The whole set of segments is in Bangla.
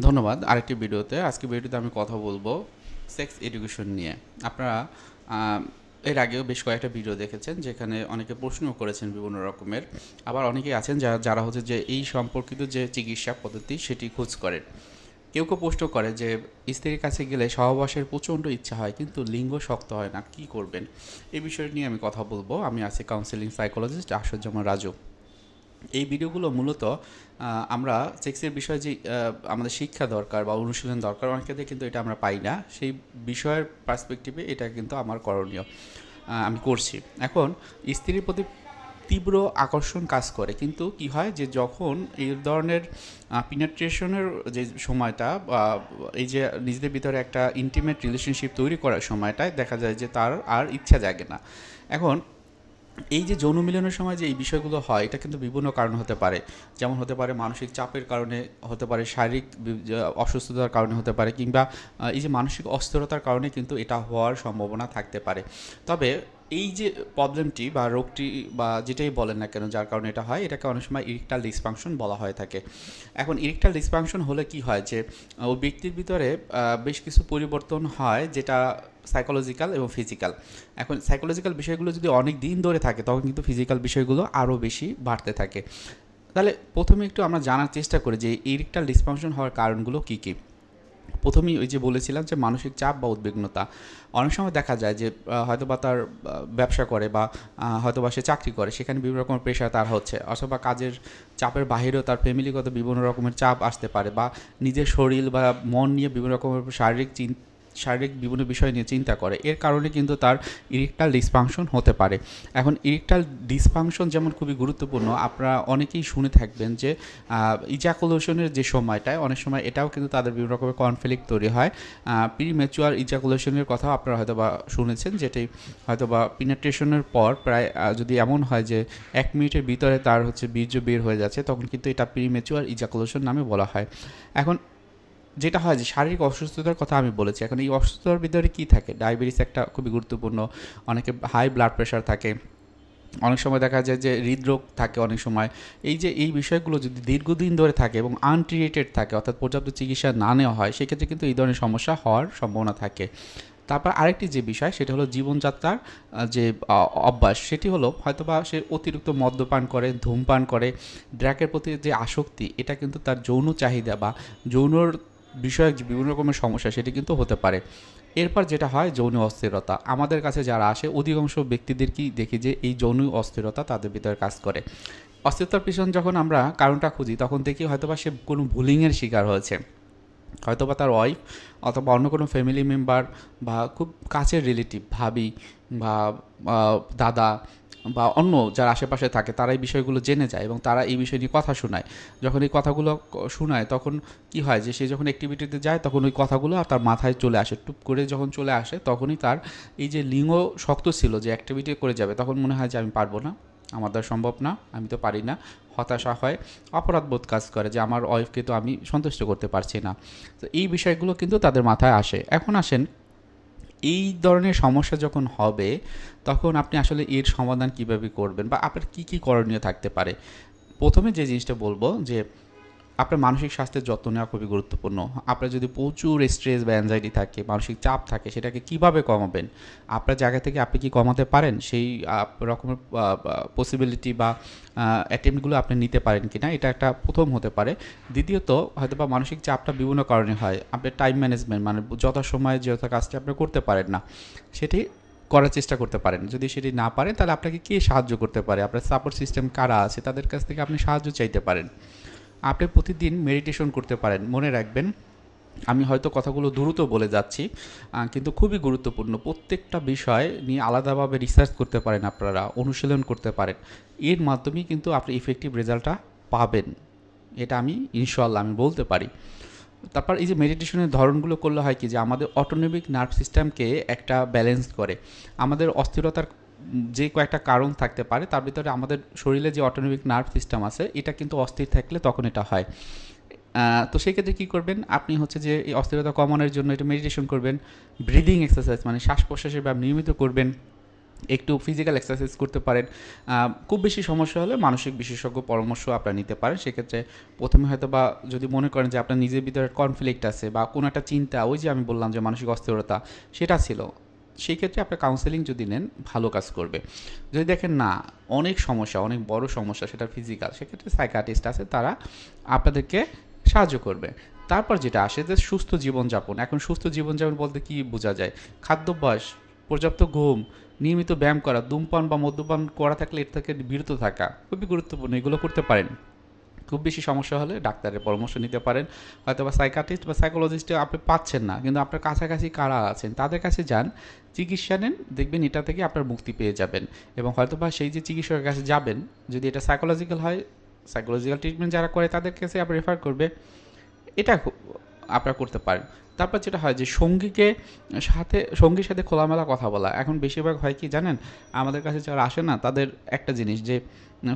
ধন্যবাদ আরেকটি ভিডিওতে। আজকে ভিডিওতে আমি কথা বলবো সেক্স এডুকেশন নিয়ে। আপনারা আ এর আগেও বেশ কয়েকটা ভিডিও দেখেছেন যেখানে অনেকে প্রশ্নও করেছেন বিভিন্ন রকমের। আবার অনেকেই আছেন যারা হচ্ছে যে এই সম্পর্কিত যে চিকিৎসা পদ্ধতি সেটি খোঁজ করেন। কেউ প্রশ্ন করে যে স্ত্রীর কাছে গেলে সহবাসের প্রচণ্ড ইচ্ছা হয় কিন্তু লিঙ্গ শক্ত হয় না, কী করবেন? এই বিষয় নিয়ে আমি কথা বলবো। আমি আছি কাউন্সেলিং সাইকোলজিস্ট আশুজ্জামান রাজু। এই ভিডিওগুলো মূলত আমরা সেক্সের বিষয়ে যে আমাদের শিক্ষা দরকার বা অনুশীলন দরকার, অনেক ক্ষেত্রে কিন্তু এটা আমরা পাই না। সেই বিষয়ের পার্সপেক্টিভে এটা কিন্তু আমার করণীয়, আমি করছি। এখন স্ত্রীর প্রতি তীব্র আকর্ষণ কাজ করে, কিন্তু কি হয় যে যখন এই ধরনের পিনেট্রেশনের যে সময়টা বা এই যে নিজেদের ভিতরে একটা ইন্টিমেট রিলেশনশিপ তৈরি করার সময়টায় দেখা যায় যে তার আর ইচ্ছা জাগে না। এখন এই যে যৌন মিলনের সময় যে এই বিষয়গুলো হয়, এটা কিন্তু বিভিন্ন কারণ হতে পারে। যেমন হতে পারে মানসিক চাপের কারণে, হতে পারে শারীরিক অসুস্থতার কারণে হতে পারে, কিংবা এই যে মানসিক অস্থিরতার কারণে কিন্তু এটা হওয়ার সম্ভাবনা থাকতে পারে। তবে এই যে প্রবলেমটি বা রোগটি বা যেটাই বলেন না কেন যার কারণে এটা হয়, এটাকে অনেক সময় ইরেকটাইল ডিসফাংশন বলা হয়ে থাকে। এখন ইরেকটাইল ডিসফাংশন হলে কি হয় যে ওই ব্যক্তির ভিতরে বেশ কিছু পরিবর্তন হয়, যেটা সাইকোলজিক্যাল এবং ফিজিক্যাল। এখন সাইকোলজিক্যাল বিষয়গুলো যদি অনেক দিন ধরে থাকে তখন কিন্তু ফিজিক্যাল বিষয়গুলো আরও বেশি বাড়তে থাকে। তাহলে প্রথমে একটু আমরা জানার চেষ্টা করি যে ইরেকটাইল ডিসফাংশন হওয়ার কারণগুলো কী কী। প্রথমেই ওই যে বলেছিলাম যে মানসিক চাপ বা উদ্বিগ্নতা। অনেক সময় দেখা যায় যে হয়তোবা তার ব্যবসা করে বা হয়তোবা সে চাকরি করে, সেখানে বিভিন্ন রকমের প্রেশার তার হচ্ছে, অথবা কাজের চাপের বাহিরেও তার ফ্যামিলিগত বিভিন্ন রকমের চাপ আসতে পারে, বা নিজের শরীর বা মন নিয়ে বিভিন্ন রকমের শারীরিক বিভিন্ন বিষয় নিয়ে চিন্তা করে। এর কারণে কিন্তু তার ইরেকটাইল ডিসফাংশন হতে পারে। এখন ইরেকটাইল ডিসফাংশন যেমন খুবই গুরুত্বপূর্ণ, আপনারা অনেকেই শুনে থাকবেন যে ইজাকুলেশনের যে সময়টায় অনেক সময় এটাও কিন্তু তাদের বিভিন্ন রকমের কনফ্লিক্ট তৈরি হয়। প্রিম্যাচুয়ার ইজাকুলেশনের কথাও আপনারা হয়তোবা শুনেছেন, যেটি হয়তোবা পিনেট্রেশনের পর প্রায় যদি এমন হয় যে 1 মিনিটের ভিতরে তার হচ্ছে বীর্য বের হয়ে যাচ্ছে, তখন কিন্তু এটা প্রিম্যাচুয়ার ইজাকুলেশন নামে বলা হয়। এখন যেটা হয় যে শারীরিক অসুস্থতার কথা আমি বলেছি, এখন এই অসুস্থতার ভিতরে কী থাকে? ডায়াবেটিস একটা খুবই গুরুত্বপূর্ণ। অনেকে হাই ব্লাড প্রেশার থাকে, অনেক সময় দেখা যায় যে হৃদরোগ থাকে অনেক সময়। এই যে এই বিষয়গুলো যদি দীর্ঘদিন ধরে থাকে এবং আনট্রিটেড থাকে, অর্থাৎ পর্যাপ্ত চিকিৎসা না নেওয়া হয়, সেক্ষেত্রে কিন্তু এই ধরনের সমস্যা হওয়ার সম্ভাবনা থাকে। তারপর আরেকটি যে বিষয়, সেটা হলো জীবনযাত্রার যে অভ্যাস, সেটি হলো হয়তোবা সে অতিরিক্ত মদ্যপান করে, ধূমপান করে। ড্রাগের প্রতি যে আসক্তি, এটা কিন্তু তার যৌন চাহিদা বা যৌনর বিষয়ক যে বিভিন্ন রকমের সমস্যা, সেটি কিন্তু হতে পারে। এরপর যেটা হয় যৌন অস্থিরতা। আমাদের কাছে যারা আসে অধিকাংশ ব্যক্তিদেরকেই দেখি যে এই যৌন অস্থিরতা তাদের ভিতরে কাজ করে। অস্থিরতার পিছনে যখন আমরা কারণটা খুঁজি, তখন দেখি হয়তোবা সে কোনো বুলিংয়ের শিকার হয়েছে। হয়তোবা তার ওয়াইফ অথবা অন্য কোনো ফ্যামিলি মেম্বার বা খুব কাছের রিলেটিভ, ভাবি বা দাদা বা অন্য যারা আশেপাশে থাকে, তারা এই বিষয়গুলো জেনে যায় এবং তারা এই বিষয় নিয়ে কথা শোনায়। যখন এই কথাগুলো শোনায়, তখন কি হয় যে সে যখন অ্যাক্টিভিটিতে যায়, তখন ওই কথাগুলো আর তার মাথায় চলে আসে। টুপ করে যখন চলে আসে, তখনই তার এই যে লিঙ্গ শক্ত ছিল, যে অ্যাক্টিভিটি করে যাবে, তখন মনে হয় যে আমি পারবো না, আমার দ্বারা সম্ভব না, আমি তো পারি না। হতাশা হয়, অপরাধবোধ কাজ করে যে আমার ওয়াইফকে তো আমি সন্তুষ্ট করতে পারছি না। তো এই বিষয়গুলো কিন্তু তাদের মাথায় আসে। এখন আসেন, এই ধরনের সমস্যা যখন হবে, তখন আপনি আসলে এর সমাধান কীভাবে করবেন বা আপনার কী কী করণীয় থাকতে পারে। প্রথমে যে জিনিসটা বলবো যে আপনার মানসিক স্বাস্থ্যের যত্ন নেওয়া খুবই গুরুত্বপূর্ণ। আপনার যদি প্রচুর স্ট্রেস বা অ্যাংজাইটি থাকে, মানসিক চাপ থাকে, সেটাকে কিভাবে কমাবেন? আপনার জায়গা থেকে আপনি কি কমাতে পারেন? সেই রকমের পসিবিলিটি বা অ্যাটেম্পটগুলো আপনি নিতে পারেন কিনা, এটা একটা প্রথম হতে পারে। দ্বিতীয়ত, হয়তোবা মানসিক চাপটা বিভিন্ন কারণে হয়। আপনার টাইম ম্যানেজমেন্ট, মানে যথাসময়ে যথা কাজটি আপনি করতে পারেন না, সেটি করার চেষ্টা করতে পারেন। যদি সেটি না পারেন, তাহলে আপনাকে কে সাহায্য করতে পারে? আপনার সাপোর্ট সিস্টেম কারা আছে, তাদের কাছ থেকে আপনি সাহায্য চাইতে পারেন। আপনি প্রতিদিন মেডিটেশন করতে পারেন। মনে রাখবেন, আমি হয়তো কথাগুলো দ্রুত বলে যাচ্ছি, কিন্তু খুবই গুরুত্বপূর্ণ। প্রত্যেকটা বিষয় নিয়ে আলাদাভাবে রিসার্চ করতে পারেন, আপনারা অনুশীলন করতে পারেন। এর মাধ্যমেই কিন্তু আপনি ইফেক্টিভ রেজাল্টটা পাবেন। এটা আমি ইনশাআল্লাহ আমি বলতে পারি। তারপর এই যে মেডিটেশনের ধরনগুলো করলে হয় কি, যে আমাদের অটোনমিক নার্ভ সিস্টেমকে একটা ব্যালেন্স করে। আমাদের অস্থিরতার যে কয়েকটা কারণ থাকতে পারে, তার ভিতরে আমাদের শরীরে যে অটোনমিক নার্ভ সিস্টেম আছে, এটা কিন্তু অস্থির থাকলে তখন এটা হয়। তো সেই ক্ষেত্রে কী করবেন, আপনি হচ্ছে যে এই অস্থিরতা কমানোর জন্য এটা মেডিটেশন করবেন, ব্রিদিং এক্সারসাইজ মানে শ্বাস প্রশ্বাসের ব্যায়াম নিয়মিত করবেন, একটু ফিজিক্যাল এক্সারসাইজ করতে পারেন। খুব বেশি সমস্যা হলে মানসিক বিশেষজ্ঞ পরামর্শ আপনারা নিতে পারেন। সেক্ষেত্রে প্রথমে হয়তো বা যদি মনে করেন যে আপনার নিজের ভিতরে কনফ্লিক্ট আছে বা কোনো একটা চিন্তা, ওই যে আমি বললাম যে মানসিক অস্থিরতা সেটা ছিল, সেই ক্ষেত্রে আপনার কাউন্সেলিং যদি নেন ভালো কাজ করবে। যদি দেখেন না অনেক সমস্যা, অনেক বড় সমস্যা সেটা ফিজিক্যাল, সেক্ষেত্রে সাইকিয়াট্রিস্ট আছে, তারা আপনাদেরকে সাহায্য করবে। তারপর যেটা আসে যে সুস্থ জীবনযাপন। এখন সুস্থ জীবনযাপন বলতে কী বোঝা যায়? খাদ্যাভ্যাস, পর্যাপ্ত ঘুম, নিয়মিত ব্যায়াম করা, ধূমপান বা মদ্যপান করা থাকলে এর থেকে বিরত থাকা খুবই গুরুত্বপূর্ণ। এগুলো করতে পারেন। খুব বেশি সমস্যা হলে ডাক্তারের পরামর্শ নিতে পারেন। হয়তো বা সাইকিয়াট্রিস্ট বা সাইকোলজিস্টে আপনি পাচ্ছেন না, কিন্তু আপনার কাছাকাছি কারা আছেন তাদের কাছে যান, চিকিৎসা নেন, দেখবেন এটা থেকে আপনার মুক্তি পেয়ে যাবেন। এবং হয়তো বা সেই যে চিকিৎসকের কাছে যাবেন, যদি এটা সাইকোলজিক্যাল হয়, সাইকোলজিক্যাল ট্রিটমেন্ট যারা করে তাদের কাছে আপনি রেফার করবে, এটা আপনারা করতে পারেন। তারপর যেটা হয় যে সঙ্গীর সাথে খোলামেলা কথা বলা। এখন বেশিরভাগ হয় কি জানেন, আমাদের কাছে যারা আসে না তাদের একটা জিনিস যে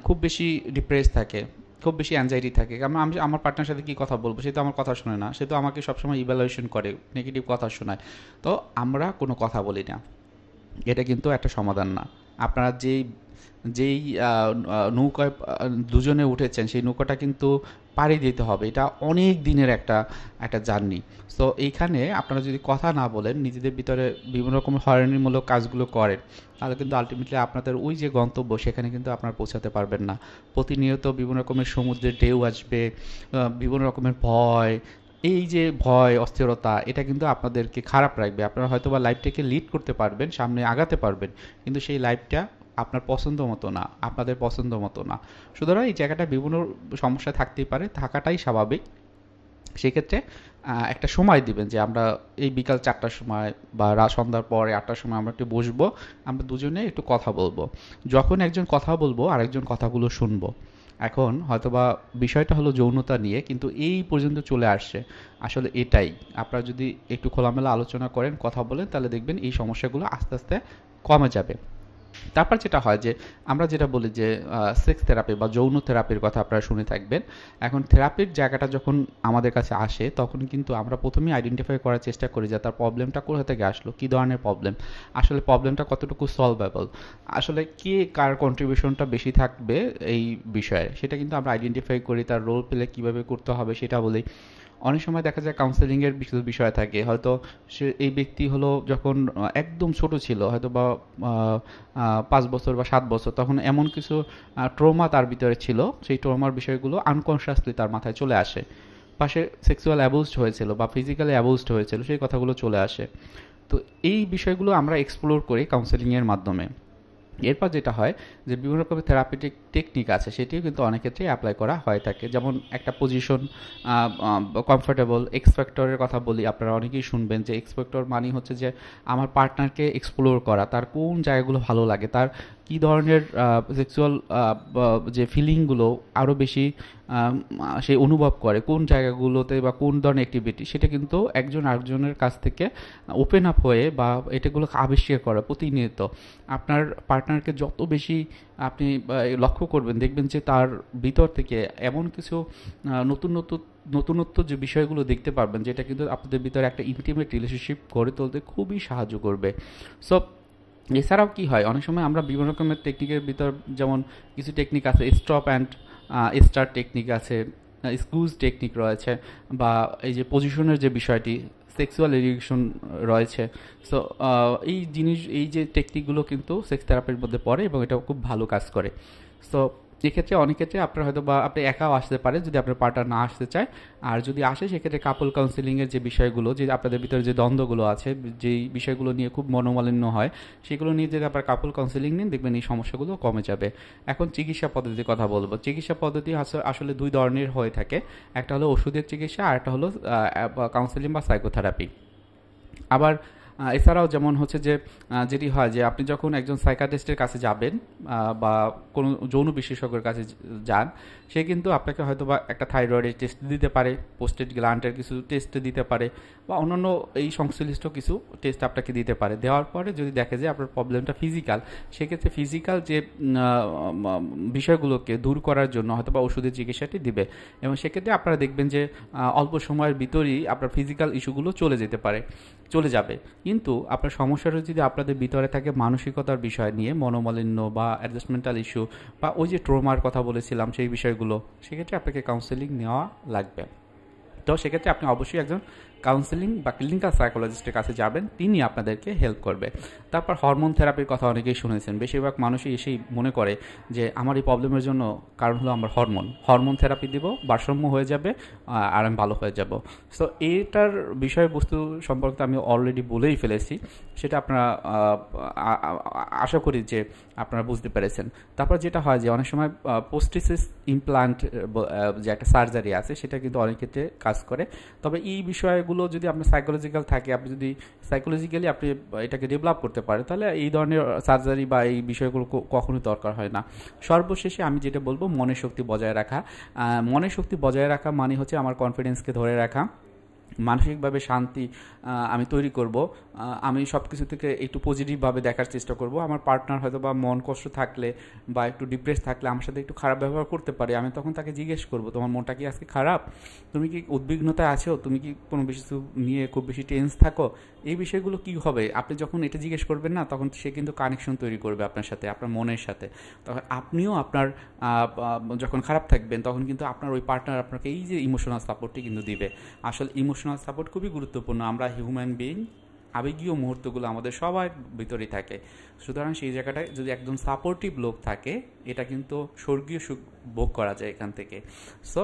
খুব বেশি ডিপ্রেস থাকে, খুব বেশি অ্যাংজাইটি থাকে। কারণ আমি আমার পার্টনার সাথে কী কথা বলবো, সে তো আমার কথা শোনে না, সে তো আমাকে সবসময় ইভ্যালুয়েশন করে, নেগেটিভ কথা শোনায়। তো আমরা কোনো কথা বলি না, এটা কিন্তু একটা সমাধান না। আপনারা যেই যেই নৌকায় দুজনে উঠেছেন, সেই নৌকাটা কিন্তু পাড়ি দিতে হবে। এটা অনেক দিনের একটা একটা জার্নি। সো এইখানে আপনারা যদি কথা না বলেন, নিজেদের ভিতরে বিভিন্ন রকম হয়রানিমূলক কাজগুলো করেন, তাহলে কিন্তু আলটিমেটলি আপনাদের ওই যে গন্তব্য সেখানে কিন্তু আপনারা পৌঁছাতে পারবেন না। প্রতিনিয়ত বিভিন্ন রকমের সমুদ্রের ঢেউ আসবে, বিভিন্ন রকমের ভয়, এই যে ভয়, অস্থিরতা, এটা কিন্তু আপনাদেরকে খারাপ রাখবে। আপনারা হয়তো বা লাইফটাকে লিড করতে পারবেন, সামনে আগাতে পারবেন, কিন্তু সেই লাইফটা আপনার পছন্দ মতো না, আপনাদের পছন্দ মতো না। সুতরাং এই জায়গাটা বিভিন্ন সমস্যা থাকতেই পারে, থাকাটাই স্বাভাবিক। সেক্ষেত্রে একটা সময় দিবেন যে আমরা এই বিকাল 4টার সময় বা সন্ধ্যার পরে 8টার সময় আমরা একটু বসবো, আমরা দুজনে একটু কথা বলবো। যখন একজন কথা বলবো আরেকজন কথাগুলো শুনবো। এখন হয়তোবা বিষয়টা হলো যৌনতা নিয়ে, কিন্তু এই পর্যন্ত চলে আসছে, আসলে এটাই। আপনারা যদি একটু খোলামেলা আলোচনা করেন, কথা বলেন, তাহলে দেখবেন এই সমস্যাগুলো আস্তে আস্তে কমে যাবে। তারপর যেটা হয় যে আমরা যেটা বলি যে সেক্স থেরাপি বা যৌন থেরাপির কথা আপনারা শুনে থাকবেন। এখন থেরাপির জায়গাটা যখন আমাদের কাছে আসে, তখন কিন্তু আমরা প্রথমেই আইডেন্টিফাই করার চেষ্টা করি যে তার প্রবলেমটা কোথা থেকে আসলো, কী ধরনের প্রবলেম, আসলে প্রবলেমটা কতটুকু সলভেবল, আসলে কে কার কন্ট্রিবিউশনটা বেশি থাকবে এই বিষয়ে, সেটা কিন্তু আমরা আইডেন্টিফাই করি। তার রোল প্লে কীভাবে করতে হবে সেটা বলি। অনেক সময় দেখা যায় কাউন্সেলিংয়ের বিষয় থাকে, হয়তো এই ব্যক্তি হলো যখন একদম ছোট ছিল, হয়তো বা 5 বছর বা 7 বছর, তখন এমন কিছু ট্রমা তার ভিতরে ছিল, সেই ট্রমার বিষয়গুলো আনকনশিয়াসলি তার মাথায় চলে আসে। পাশে সেক্সুয়াল অ্যাবিউজড হয়েছিল বা ফিজিক্যালি অ্যাবিউজড হয়েছিল, সেই কথাগুলো চলে আসে। তো এই বিষয়গুলো আমরা এক্সপ্লোর করি কাউন্সেলিংয়ের মাধ্যমে। এরপর যেটা হয় যে বিভিন্ন রকমের থেরাপিটিক টেকনিক আছে, সেটিও কিন্তু অনেক ক্ষেত্রেই অ্যাপ্লাই করা হয়ে থাকে। যেমন একটা পজিশন, কমফোর্টেবল, এক্স ফ্যাক্টরের কথা বলি, আপনারা অনেকেই শুনবেন যে এক্স ফ্যাক্টর মানে হচ্ছে যে আমার পার্টনারকে এক্সপ্লোর করা, তার কোন জায়গাগুলো ভালো লাগে, তার কী ধরনের সেক্সুয়াল যে ফিলিংগুলো আরও বেশি সে অনুভব করে, কোন জায়গাগুলোতে বা কোন ধরনের অ্যাক্টিভিটি, সেটা কিন্তু একজন আরেকজনের কাছ থেকে ওপেন আপ হয়ে বা এটাগুলোকে আবিষ্কার করা প্রতিনিয়ত। আপনার পার্টনারকে যত বেশি আপনি লক্ষ্য করবেন, দেখবেন যে তার ভিতর থেকে এমন কিছু নতুনত্ব যে বিষয়গুলো দেখতে পারবেন, যেটা কিন্তু আপনাদের ভিতরে একটা ইন্টিমেট রিলেশনশিপ গড়ে তুলতে খুবই সাহায্য করবে। সো এছাড়াও কি হয়, অনেক সময় আমরা বিভিন্ন রকমের টেকনিকের ভিতর, যেমন কিছু টেকনিক আছে, স্টপ অ্যান্ড স্টার্ট টেকনিক আছে, স্কুজ টেকনিক রয়েছে, বা এই যে পজিশনের যে বিষয়টি, সেক্সুয়াল এডুকেশন রয়েছে। সো এই যে টেকনিকগুলো কিন্তু সেক্স থেরাপির মধ্যে পড়ে এবং এটা খুব ভালো কাজ করে। সো এক্ষেত্রে অনেক ক্ষেত্রে আপনার হয়তো বা আপনি একাও আসতে পারেন যদি আপনার পার্টনার না আসতে চায়, আর যদি আসে সেক্ষেত্রে কাপল কাউন্সিলিংয়ের যে বিষয়গুলো, যে আপনাদের ভিতরে যে দ্বন্দ্বগুলো আছে, যেই বিষয়গুলো নিয়ে খুব মনোমালিন্য হয়, সেগুলো নিয়ে যদি আপনার কাপল কাউন্সিলিং নিন, দেখবেন এই সমস্যাগুলো কমে যাবে। এখন চিকিৎসা পদ্ধতির কথা বলবো। চিকিৎসা পদ্ধতি আসলে দুই ধরনের হয়ে থাকে, একটা হলো ওষুধের চিকিৎসা, আর একটা হলো কাউন্সিলিং বা সাইকোথেরাপি। আবার এছাড়াও যেমন হচ্ছে যে যেটি হয় যে আপনি যখন একজন সাইকিয়াট্রিস্টের কাছে যাবেন বা কোনো যৌন বিশেষজ্ঞের কাছে যান, সে কিন্তু আপনাকে হয়তো বা একটা থাইরয়েডের টেস্ট দিতে পারে, পোস্টেড গ্ল্যান্ডের কিছু টেস্ট দিতে পারে, বা অন্যান্য এই সংশ্লিষ্ট কিছু টেস্ট আপনাকে দিতে পারে। দেওয়ার পরে যদি দেখে যে আপনার প্রবলেমটা ফিজিক্যাল, সেক্ষেত্রে ফিজিক্যাল যে বিষয়গুলোকে দূর করার জন্য হয়তো বা ওষুধের চিকিৎসাটি দিবে, এবং সেক্ষেত্রে আপনারা দেখবেন যে অল্প সময়ের ভিতরেই আপনার ফিজিক্যাল ইস্যুগুলো চলে যাবে। কিন্তু আপনার সমস্যাটা যদি আপনাদের ভিতরে থাকে মানসিকতার বিষয় নিয়ে, মনোমালিন্য বা অ্যাডজাস্টমেন্টাল ইস্যু বা ওই যে ট্রমার কথা বলেছিলাম সেই বিষয়গুলো, সেক্ষেত্রে আপনাকে কাউন্সেলিং নেওয়া লাগবে। তো সেক্ষেত্রে আপনি অবশ্যই একজন কাউন্সেলিং বা ক্লিনিক্যাল সাইকোলজিস্টের কাছে যাবেন, তিনি আপনাদেরকে হেল্প করবে। তারপর হরমোন থেরাপির কথা অনেকেই শুনেছেন, বেশিরভাগ মানুষই এসেই মনে করে যে আমার এই প্রবলেমের জন্য কারণ হলো আমার হরমোন থেরাপি দিব, ভারসাম্য হয়ে যাবে আর আমি ভালো হয়ে যাব। সো এটার বিষয়বস্তু সম্পর্কে আমি অলরেডি বলেই ফেলেছি, সেটা আপনারা আশা করি যে আপনারা বুঝতে পেরেছেন। তারপর যেটা হয় যে অনেক সময় পোস্টিসিস ইমপ্লান্ট যে একটা সার্জারি আছে, সেটা কিন্তু অনেক ক্ষেত্রে কাজ করে। তবে এই বিষয়গুলো যদি আপনার সাইকোলজিক্যাল থাকে, আপনি যদি সাইকোলজিক্যালি আপনি এটাকে ডেভেলপ করতে পারেন, তাহলে এই ধরনের সার্জারি বা এই বিষয়গুলো কখনোই দরকার হয় না। সর্বশেষে আমি যেটা বলবো, মনের শক্তি বজায় রাখা। মনের শক্তি বজায় রাখা মানে হচ্ছে আমার কনফিডেন্সকে ধরে রাখা, মানসিকভাবে শান্তি আমি তৈরি করব। আমি সব কিছু থেকে একটু পজিটিভভাবে দেখার চেষ্টা করব। আমার পার্টনার হয়তো বা মন কষ্ট থাকলে বা একটু ডিপ্রেস থাকলে আমার সাথে একটু খারাপ ব্যবহার করতে পারে, আমি তখন তাকে জিজ্ঞেস করব, তোমার মনটা কি আজকে খারাপ? তুমি কি উদ্বিগ্নতায় আছো? তুমি কি কোনো কিছু নিয়ে খুব বেশি টেন্স থাকো? এই বিষয়গুলো কি হবে, আপনি যখন এটা জিজ্ঞেস করবেন না, তখন সে কিন্তু কানেকশন তৈরি করবে আপনার সাথে, আপনার মনের সাথে। তখন আপনিও আপনার যখন খারাপ থাকবেন, তখন কিন্তু আপনার ওই পার্টনার আপনাকে এই যে ইমোশনাল সাপোর্টটি কিন্তু দিবে। আসলে ইমোশনাল সাপোর্ট খুবই গুরুত্বপূর্ণ। আমরা হিউম্যান বিইং, আবেগীয় মুহূর্তগুলো আমাদের সবার ভিতরেই থাকে। সুতরাং সেই জায়গাটায় যদি একজন সাপোর্টিভ লোক থাকে, এটা কিন্তু স্বর্গীয় সুখ ভোগ করা যায় এখান থেকে। সো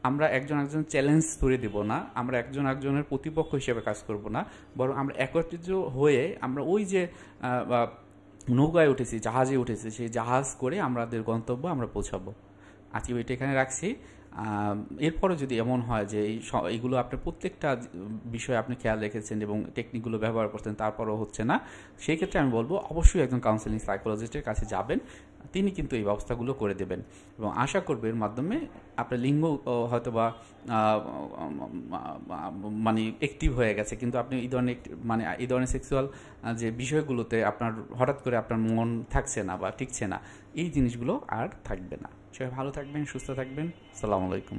আমরা একজন চ্যালেঞ্জ ধরে দেব না, আমরা একজনের প্রতিপক্ষ হিসেবে কাজ করব না, বরং আমরা একত্রিত হয়ে আমরা ওই যে নৌকায় উঠেছি, জাহাজে উঠেছি, সেই জাহাজ করে আমাদের গন্তব্য আমরা পৌঁছাবো। আজকে এটা এখানে রাখছি। এরপরে যদি এমন হয় যে এইগুলো আপনার প্রত্যেকটা বিষয়ে আপনি খেয়াল রেখেছেন এবং টেকনিকগুলো ব্যবহার করছেন, তারপরও হচ্ছে না, সেই ক্ষেত্রে আমি বলবো অবশ্যই একজন কাউন্সেলিং সাইকোলজিস্টের কাছে যাবেন, তিনি কিন্তু এই ব্যবস্থাগুলো করে দেবেন। এবং আশা করব এর মাধ্যমে আপনার লিঙ্গ হয়তো বা মানে অ্যাক্টিভ হয়ে গেছে, কিন্তু আপনি এই ধরনের সেক্সুয়াল যে বিষয়গুলোতে আপনার হঠাৎ করে আপনার মন থাকছে না বা টিকছে না, এই জিনিসগুলো আর থাকবে না। সবাই ভালো থাকবেন, সুস্থ থাকবেন। আসসালামু আলাইকুম।